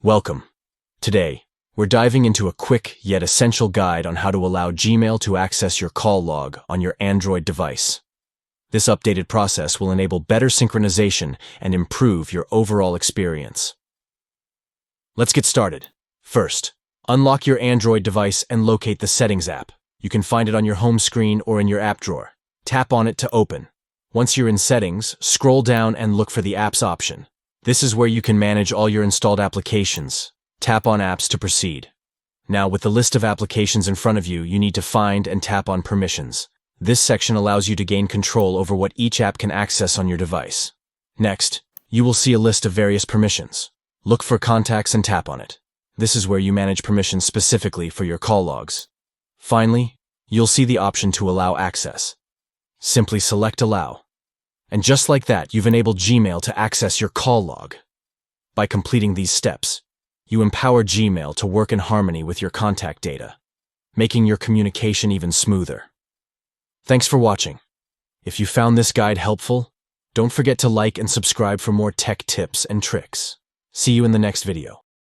Welcome. Today, we're diving into a quick yet essential guide on how to allow Gmail to access your call log on your Android device. This updated process will enable better synchronization and improve your overall experience. Let's get started. First, unlock your Android device and locate the Settings app. You can find it on your home screen or in your app drawer. Tap on it to open. Once you're in Settings, scroll down and look for the Apps option. This is where you can manage all your installed applications. Tap on Apps to proceed. Now, with the list of applications in front of you, you need to find and tap on Permissions. This section allows you to gain control over what each app can access on your device. Next, you will see a list of various permissions. Look for Contacts and tap on it. This is where you manage permissions specifically for your call logs. Finally, you'll see the option to allow access. Simply select Allow. And just like that, you've enabled Gmail to access your call log. By completing these steps, you empower Gmail to work in harmony with your contact data, making your communication even smoother. Thanks for watching. If you found this guide helpful, don't forget to like and subscribe for more tech tips and tricks. See you in the next video.